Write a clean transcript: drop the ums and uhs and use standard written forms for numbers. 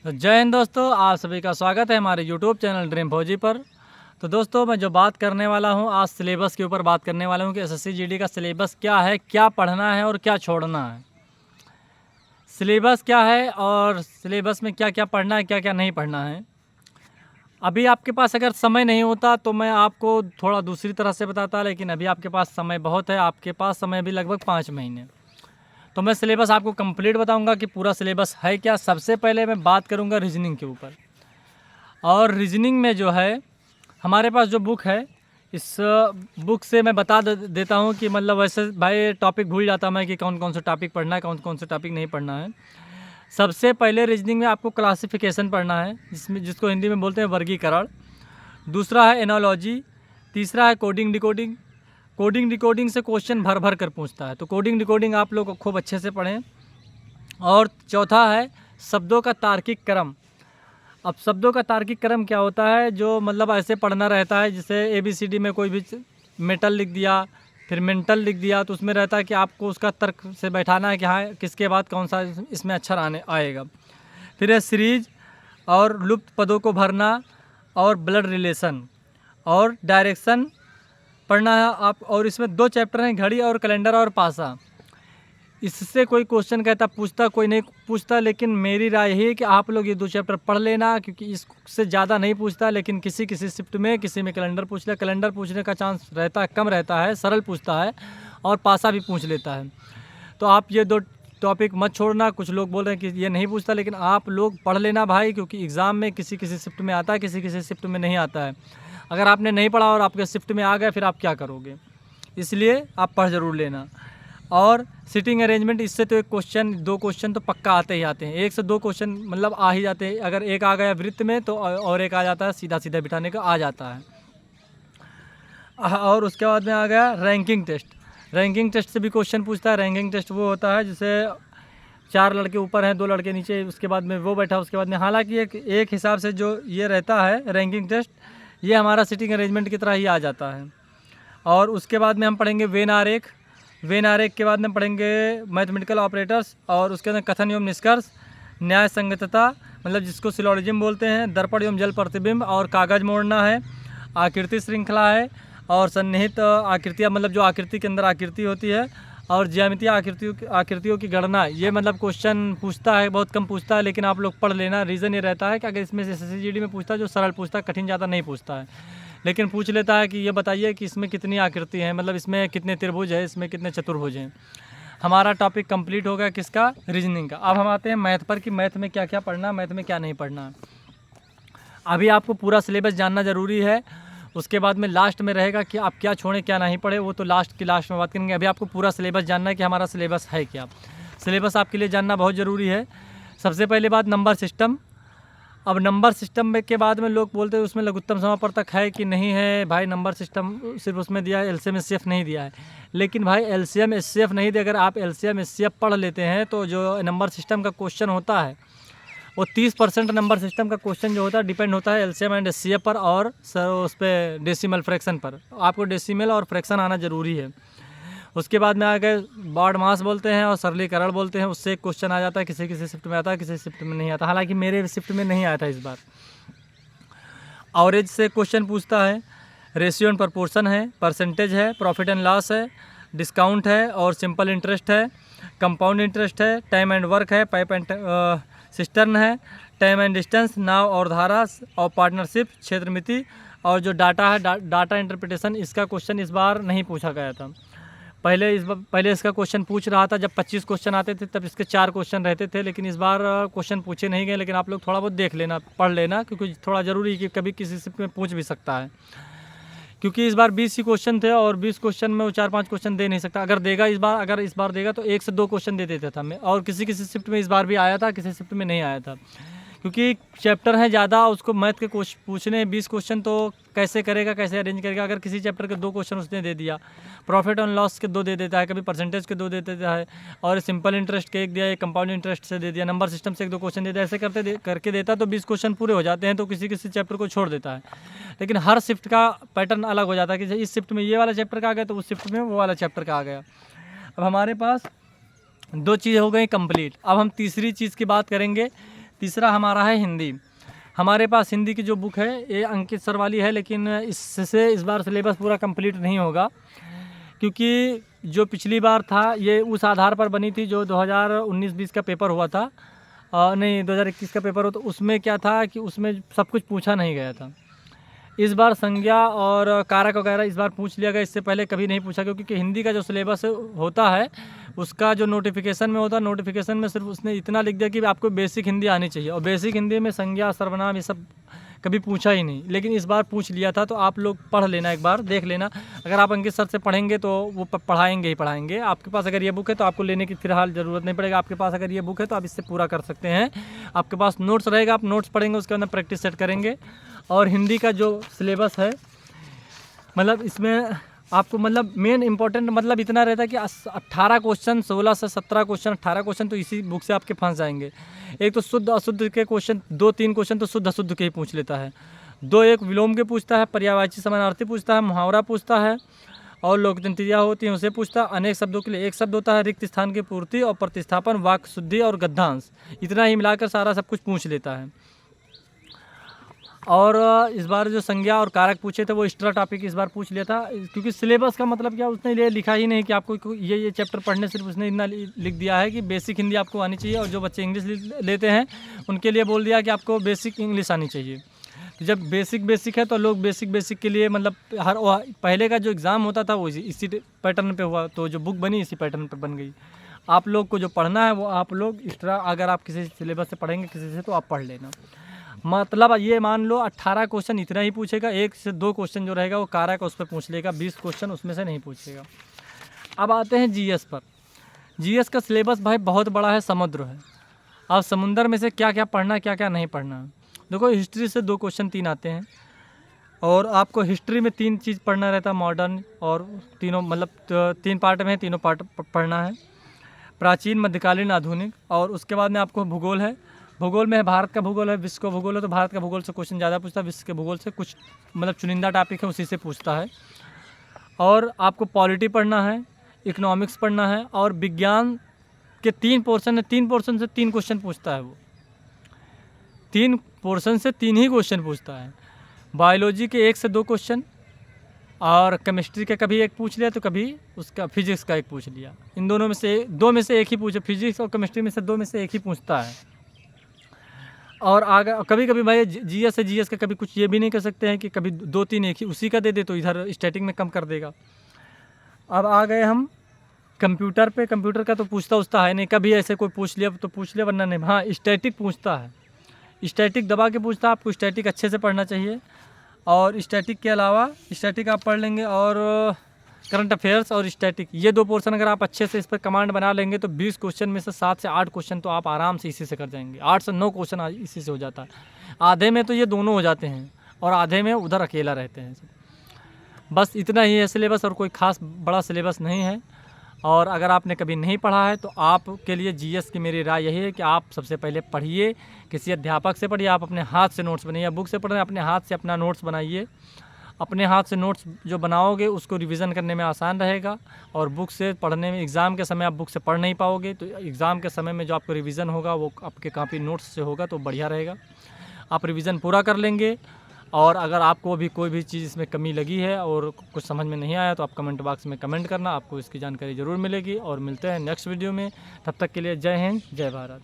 तो जय हिंद दोस्तों, आप सभी का स्वागत है हमारे यूट्यूब चैनल ड्रीम फौजी पर। तो दोस्तों, मैं जो बात करने वाला हूं आज सिलेबस के ऊपर बात करने वाला हूं कि एसएससी जीडी का सिलेबस क्या है, क्या पढ़ना है और क्या छोड़ना है। सिलेबस क्या है और सिलेबस में क्या क्या पढ़ना है, क्या क्या नहीं पढ़ना है। अभी आपके पास अगर समय नहीं होता तो मैं आपको थोड़ा दूसरी तरह से बताता, लेकिन अभी आपके पास समय बहुत है। आपके पास समय भी लगभग 5 महीने। तो मैं सिलेबस आपको कंप्लीट बताऊंगा कि पूरा सिलेबस है क्या। सबसे पहले मैं बात करूंगा रीजनिंग के ऊपर। और रीजनिंग में जो है हमारे पास जो बुक है, इस बुक से मैं बता देता हूँ कि मतलब वैसे भाई टॉपिक भूल जाता मैं कि कौन कौन सा टॉपिक पढ़ना है, कौन कौन सा टॉपिक नहीं पढ़ना है। सबसे पहले रीजनिंग में आपको क्लासिफिकेशन पढ़ना है, जिसको हिंदी में बोलते हैं वर्गीकरण। दूसरा है एनालॉजी। तीसरा है कोडिंग डिकोडिंग। कोडिंग डिकोडिंग से क्वेश्चन भर भर कर पूछता है, तो कोडिंग डिकोडिंग आप लोग खूब अच्छे से पढ़ें। और चौथा है शब्दों का तार्किक क्रम। अब शब्दों का तार्किक क्रम क्या होता है, जो मतलब ऐसे पढ़ना रहता है जैसे ABCD में कोई भी मेटल लिख दिया, फिर मेंटल लिख दिया, तो उसमें रहता है कि आपको उसका तर्क से बैठाना है कि हाँ किसके बाद कौन सा इसमें अक्षर आएगा। फिर है सीरीज और लुप्त पदों को भरना और ब्लड रिलेशन और डायरेक्शन पढ़ना है आप। और इसमें 2 चैप्टर हैं, घड़ी और कैलेंडर और पासा। इससे कोई क्वेश्चन कहता पूछता, कोई नहीं पूछता, लेकिन मेरी राय यही है कि आप लोग ये 2 चैप्टर पढ़ लेना, क्योंकि इससे ज़्यादा नहीं पूछता। लेकिन किसी किसी शिफ्ट में किसी में कैलेंडर पूछ ले, कैलेंडर पूछने का चांस रहता है कम रहता है, सरल पूछता है और पासा भी पूछ लेता है। तो आप ये 2 टॉपिक मत छोड़ना। कुछ लोग बोल रहे हैं कि ये नहीं पूछता, लेकिन आप लोग पढ़ लेना भाई, क्योंकि एग्ज़ाम में किसी किसी शिफ्ट में आता है, किसी किसी शिफ्ट में नहीं आता है। अगर आपने नहीं पढ़ा और आपके शिफ्ट में आ गया, फिर आप क्या करोगे। इसलिए आप पढ़ ज़रूर लेना। और सीटिंग अरेंजमेंट, इससे तो 2 क्वेश्चन तो पक्का आते ही आते हैं। 1 से 2 क्वेश्चन मतलब आ ही जाते हैं। अगर एक आ गया वृत्त में तो और एक आ जाता है सीधा सीधा बिठाने का आ जाता है। और उसके बाद में आ गया रैंकिंग टेस्ट। रैंकिंग टेस्ट से भी क्वेश्चन पूछता है। रैंकिंग टेस्ट वो होता है जैसे 4 लड़के ऊपर हैं, 2 लड़के नीचे, उसके बाद में वो बैठा, उसके बाद में हालांकि एक हिसाब से जो ये रहता है रैंकिंग टेस्ट, ये हमारा सीटिंग अरेंजमेंट की तरह ही आ जाता है। और उसके बाद में हम पढ़ेंगे वेन आरेख। वेन आरेख के बाद में पढ़ेंगे मैथमेटिकल ऑपरेटर्स, और उसके अंदर कथन एवं निष्कर्ष, न्याय संगतता मतलब जिसको सिलोजिज्म बोलते हैं, दर्पण एवं जल प्रतिबिंब और कागज मोड़ना है, आकृति श्रृंखला है, और सन्निहित आकृतियाँ मतलब जो आकृति के अंदर आकृति होती है, और ज्यामितीय आकृतियों की गणना। ये मतलब क्वेश्चन पूछता है, बहुत कम पूछता है, लेकिन आप लोग पढ़ लेना। रीज़न ये रहता है कि अगर इसमें से SSC GD में पूछता है जो सरल पूछता है, कठिन ज़्यादा नहीं पूछता है, लेकिन पूछ लेता है कि ये बताइए कि इसमें कितनी आकृति है, मतलब इसमें कितने त्रिभुज है, इसमें कितने चतुर्भुज हैं। हमारा टॉपिक कंप्लीट हो गया किसका, रीजनिंग का। अब हम आते हैं मैथ पर कि मैथ में क्या क्या पढ़ना, मैथ में क्या नहीं पढ़ना। अभी आपको पूरा सिलेबस जानना ज़रूरी है। उसके बाद में लास्ट में रहेगा कि आप क्या छोड़ें क्या नहीं पढ़े, वो तो लास्ट में बात करेंगे। अभी आपको पूरा सिलेबस जानना है कि हमारा सिलेबस है क्या। सिलेबस आपके लिए जानना बहुत ज़रूरी है। सबसे पहले बात नंबर सिस्टम। अब नंबर सिस्टम में के बाद में लोग बोलते हैं उसमें लघुत्तम समापवर्तक है कि नहीं है। भाई नंबर सिस्टम सिर्फ उसमें दिया है, LCM SCF नहीं दिया है। लेकिन भाई LCM SCF नहीं दिया, अगर आप LCM SCF पढ़ लेते हैं तो जो नंबर सिस्टम का क्वेश्चन होता है वो 30% नंबर सिस्टम का क्वेश्चन जो होता है डिपेंड होता है LCM एंड SCF पर, और उस पर डेसिमल फ्रैक्शन पर। आपको डेसिमल और फ्रैक्शन आना ज़रूरी है। उसके बाद में आ गए बॉड मास बोलते हैं और सरलीकरण बोलते हैं। उससे एक क्वेश्चन आ जाता है, किसी किसी शिफ्ट में आता है, किसी शिफ्ट में नहीं आता। हालांकि मेरे शिफ्ट में नहीं आया था इस बार। एवरेज से क्वेश्चन पूछता है, रेशियो एंड प्रपोर्शन है, परसेंटेज है, प्रॉफिट एंड लॉस है, डिस्काउंट है और सिंपल इंटरेस्ट है, कंपाउंड इंटरेस्ट है, टाइम एंड वर्क है, पाइप एंड सिस्टर्न है, टाइम एंड डिस्टेंस, नाव और धारा और पार्टनरशिप, क्षेत्र मिति, और जो डाटा है डाटा इंटरप्रिटेशन। इसका क्वेश्चन इस बार नहीं पूछा गया था। पहले इसका क्वेश्चन पूछ रहा था, जब 25 क्वेश्चन आते थे तब इसके 4 क्वेश्चन रहते थे, लेकिन इस बार क्वेश्चन पूछे नहीं गए। लेकिन आप लोग थोड़ा बहुत देख लेना, पढ़ लेना, क्योंकि थोड़ा ज़रूरी है कि कभी किसी शिफ्ट में पूछ भी सकता है। क्योंकि इस बार 20 ही क्वेश्चन थे और 20 क्वेश्चन में वो 4-5 क्वेश्चन दे नहीं सकता। अगर इस बार देगा तो 1 से 2 क्वेश्चन दे देता था मैं। और किसी किसी शिफ्ट में इस बार भी आया था, किसी शिफ्ट में नहीं आया था, क्योंकि चैप्टर हैं ज़्यादा, उसको मैथ के पूछने 20 क्वेश्चन तो कैसे करेगा, कैसे अरेंज करेगा। अगर किसी चैप्टर के 2 क्वेश्चन उसने दे दिया, प्रॉफिट एंड लॉस के 2 दे देता है, कभी परसेंटेज के 2 दे देता है, और सिंपल इंटरेस्ट के 1 दिया, एक कंपाउंड इंटरेस्ट से दे दिया, नंबर सिस्टम से 1-2 क्वेश्चन दे दिया, ऐसे करके देता तो 20 क्वेश्चन पूरे हो जाते हैं। तो किसी किसी चैप्टर को छोड़ देता है। लेकिन हर शिफ्ट का पैटर्न अलग हो जाता है कि इस शिफ्ट में ये वाला चैप्टर का आ गया तो उस शिफ्ट में वो वाला चैप्टर का आ गया। अब हमारे पास 2 चीज़ हो गई कंप्लीट। अब हम तीसरी चीज़ की बात करेंगे। तीसरा हमारा है हिंदी। हमारे पास हिंदी की जो बुक है ये अंकित सर वाली है, लेकिन इससे इस बार सिलेबस पूरा कंप्लीट नहीं होगा, क्योंकि जो पिछली बार था ये उस आधार पर बनी थी जो 2019-20 का पेपर हुआ था, नहीं 2021 का पेपर हो, तो उसमें क्या था कि उसमें सब कुछ पूछा नहीं गया था। इस बार संज्ञा और कारक वगैरह इस बार पूछ लिया गया, इससे पहले कभी नहीं पूछा, क्योंकि हिंदी का जो सिलेबस होता है उसका जो नोटिफिकेशन में होता है, नोटिफिकेशन में सिर्फ उसने इतना लिख दिया कि आपको बेसिक हिंदी आनी चाहिए, और बेसिक हिंदी में संज्ञा सर्वनाम ये सब कभी पूछा ही नहीं। लेकिन इस बार पूछ लिया था, तो आप लोग पढ़ लेना, एक बार देख लेना। अगर आप अंकित सर से पढ़ेंगे तो वो पढ़ाएंगे ही पढ़ाएंगे। आपके पास अगर ये बुक है तो आपको लेने की फिलहाल ज़रूरत नहीं पड़ेगा। आपके पास अगर ये बुक है तो आप इससे पूरा कर सकते हैं। आपके पास नोट्स रहेगा, आप नोट्स पढ़ेंगे, उसके अंदर प्रैक्टिस सेट करेंगे। और हिंदी का जो सिलेबस है, मतलब इसमें आपको मतलब मेन इंपॉर्टेंट मतलब इतना रहता है कि 18 क्वेश्चन, 16 से 17 क्वेश्चन, 18 क्वेश्चन तो इसी बुक से आपके फंस जाएंगे। एक तो शुद्ध अशुद्ध के क्वेश्चन 2-3 क्वेश्चन तो शुद्ध अशुद्ध के ही पूछ लेता है, 2-1 विलोम के पूछता है, पर्यायवाची समानार्थी पूछता है, मुहावरा पूछता है, और लोक तंत्रियाँ होती हैं उसे पूछता है। अनेक शब्दों के लिए एक शब्द होता है, रिक्त स्थान की पूर्ति और प्रतिस्थापन, वाक्य शुद्धि और गद्यांश, इतना ही मिलाकर सारा सब कुछ पूछ लेता है। और इस बार जो संज्ञा और कारक पूछे थे वो एक्स्ट्रा टॉपिक इस बार पूछ लिया था, क्योंकि सिलेबस का मतलब क्या उसने ये लिखा ही नहीं कि आपको ये चैप्टर पढ़ने, सिर्फ उसने इतना लिख दिया है कि बेसिक हिंदी आपको आनी चाहिए। और जो बच्चे इंग्लिश लेते हैं उनके लिए बोल दिया कि आपको बेसिक इंग्लिश आनी चाहिए। तो जब बेसिक है तो लोग बेसिक के लिए मतलब हर पहले का जो एग्ज़ाम होता था वो इसी पैटर्न पे हुआ, तो जो बुक बनी इसी पैटर्न पे बन गई। आप लोग को जो पढ़ना है वो आप लोग एक्स्ट्रा, अगर आप किसी सिलेबस से पढ़ेंगे किसी से, तो आप पढ़ लेना। मतलब ये मान लो 18 क्वेश्चन इतना ही पूछेगा, 1 से 2 क्वेश्चन जो रहेगा वो कारक उस पर पूछ लेगा, 20 क्वेश्चन उसमें से नहीं पूछेगा। अब आते हैं जीएस पर। जीएस का सिलेबस भाई बहुत बड़ा है, समुद्र है। अब समुंदर में से क्या क्या पढ़ना है, क्या क्या नहीं पढ़ना है। देखो हिस्ट्री से 2 क्वेश्चन 3 आते हैं, और आपको हिस्ट्री में 3 चीज़ पढ़ना रहता है, मॉडर्न, और तीनों मतलब 3 पार्ट में, तीनों पार्ट पढ़ना है, प्राचीन, मध्यकालीन, आधुनिक। और उसके बाद में आपको भूगोल है। भूगोल में भारत का भूगोल है, विश्व का भूगोल है, तो भारत का भूगोल से क्वेश्चन ज़्यादा पूछता है, विश्व के भूगोल से कुछ मतलब चुनिंदा टॉपिक है उसी से पूछता है। और आपको पॉलिटी पढ़ना है, इकोनॉमिक्स पढ़ना है, और विज्ञान के 3 पोर्शन है, 3 पोर्शन से 3 क्वेश्चन पूछता है वो, 3 पोर्शन से 3 ही क्वेश्चन पूछता है। बायोलॉजी के 1 से 2 क्वेश्चन, और केमिस्ट्री का कभी एक पूछ लिया तो कभी उसका फिजिक्स का एक पूछ लिया। इन दोनों में से 2 में से एक ही पूछे, फिजिक्स और केमिस्ट्री में से 2 में से एक ही पूछता है। और आगे कभी कभी भाई जीएस है, जीएस का कभी कुछ ये भी नहीं कर सकते हैं कि कभी 2-3 एक ही उसी का दे दे, तो इधर स्टैटिक में कम कर देगा। अब आ गए हम कंप्यूटर पे। कंप्यूटर का तो पूछता है नहीं, कभी ऐसे कोई पूछ लिया तो पूछ लिया, वरना नहीं। हाँ, स्टैटिक पूछता है, स्टैटिक दबा के पूछता है, आपको स्टैटिक अच्छे से पढ़ना चाहिए। और स्टैटिक के अलावा स्टैटिक आप पढ़ लेंगे, और करंट अफेयर्स और स्टैटिक, ये 2 पोर्शन अगर आप अच्छे से इस पर कमांड बना लेंगे तो 20 क्वेश्चन में से 7 से 8 क्वेश्चन तो आप आराम से इसी से कर जाएंगे। 8 से 9 क्वेश्चन इसी से हो जाता है। आधे में तो ये दोनों हो जाते हैं, और आधे में उधर अकेला रहते हैं। बस इतना ही है सिलेबस, और कोई ख़ास बड़ा सिलेबस नहीं है। और अगर आपने कभी नहीं पढ़ा है तो आपके लिए जीएस की मेरी राय यही है कि आप सबसे पहले पढ़िए, किसी अध्यापक से पढ़िए, आप अपने हाथ से नोट्स बनाइए। बुक से पढ़ रहे हैं, अपने हाथ से अपना नोट्स बनाइए। अपने हाथ से नोट्स जो बनाओगे उसको रिवीजन करने में आसान रहेगा, और बुक से पढ़ने में, एग्ज़ाम के समय आप बुक से पढ़ नहीं पाओगे, तो एग्ज़ाम के समय में जो आपको रिवीजन होगा वो आपके कॉपी नोट्स से होगा, तो बढ़िया रहेगा। आप रिवीजन पूरा कर लेंगे। और अगर आपको भी कोई भी चीज़ इसमें कमी लगी है और कुछ समझ में नहीं आया तो आप कमेंट बॉक्स में कमेंट करना, आपको इसकी जानकारी ज़रूर मिलेगी। और मिलते हैं नेक्स्ट वीडियो में, तब तक के लिए जय हिंद, जय भारत।